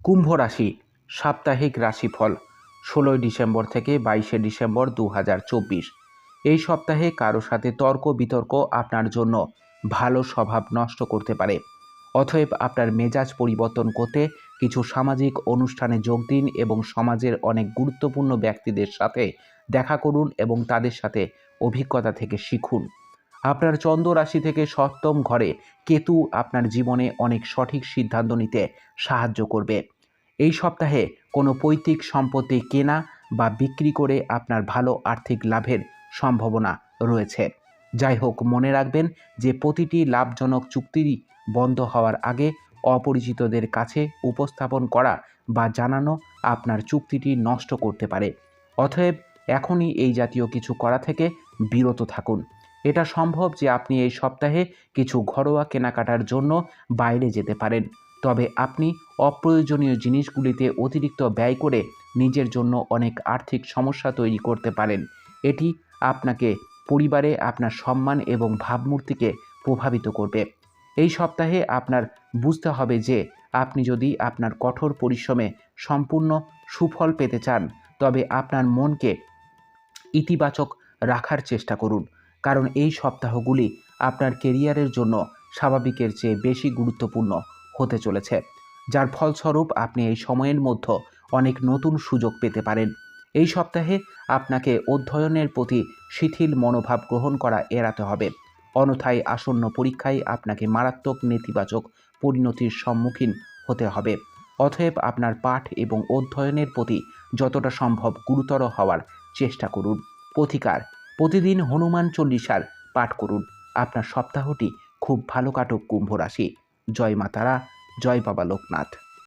কুম্ভ রাশি সাপ্তাহিক রাশিফল ১৬ই ডিসেম্বর থেকে ২২শে ডিসেম্বর ২০২৪। এই সপ্তাহে কারো সাথে তর্ক বিতর্ক আপনার জন্য ভালো স্বভাব নষ্ট করতে পারে। অতএব আপনার মেজাজ পরিবর্তন করতে কিছু সামাজিক অনুষ্ঠানে যোগ দিন এবং সমাজের অনেক গুরুত্বপূর্ণ ব্যক্তিদের সাথে দেখা করুন এবং তাদের সাথে অভিজ্ঞতা থেকে শিখুন। আপনার চন্দ্র রাশি থেকে সপ্তম ঘরে কেতু আপনার জীবনে অনেক সঠিক সিদ্ধান্ত নিতে সাহায্য করবে। এই সপ্তাহে কোনো পৈতৃক সম্পত্তি কেনা বা বিক্রি করে আপনার ভালো আর্থিক লাভের সম্ভাবনা রয়েছে। যাই হোক, মনে রাখবেন যে প্রতিটি লাভজনক চুক্তিরই বন্ধ হওয়ার আগে অপরিচিতদের কাছে উপস্থাপন করা বা জানানো আপনার চুক্তিটি নষ্ট করতে পারে। অতএব এখনই এই জাতীয় কিছু করা থেকে বিরত থাকুন। এটা সম্ভব যে আপনি এই সপ্তাহে কিছু ঘরোয়া কেনাকাটার জন্য বাইরে যেতে পারেন, তবে আপনি অপ্রয়োজনীয় জিনিসগুলিতে অতিরিক্ত ব্যয় করে নিজের জন্য অনেক আর্থিক সমস্যা তৈরি করতে পারেন। এটি আপনাকে পরিবারে আপনার সম্মান এবং ভাবমূর্তিকে প্রভাবিত করবে। এই সপ্তাহে আপনার বুঝতে হবে যে আপনি যদি আপনার কঠোর পরিশ্রমে সম্পূর্ণ সুফল পেতে চান, তবে আপনার মনকে ইতিবাচক রাখার চেষ্টা করুন, কারণ এই সপ্তাহগুলি আপনার কেরিয়ারের জন্য স্বাভাবিকের চেয়ে বেশি গুরুত্বপূর্ণ হতে চলেছে, যার ফলস্বরূপ আপনি এই সময়ের মধ্যে অনেক নতুন সুযোগ পেতে পারেন। এই সপ্তাহে আপনাকে অধ্যয়নের প্রতি শিথিল মনোভাব গ্রহণ করা এড়াতে হবে, অন্যথায় আসন্ন পরীক্ষায় আপনাকে মারাত্মক নেতিবাচক পরিণতির সম্মুখীন হতে হবে। অতএব আপনার পাঠ এবং অধ্যয়নের প্রতি যতটা সম্ভব গুরুতর হওয়ার চেষ্টা করুন। প্রতিকার: প্রতিদিন হনুমান চল্লিশার পাঠ করুন। আপনার সপ্তাহটি খুব ভালো কাটুক কুম্ভ রাশি। জয় মা তারা, জয় বাবা লোকনাথ।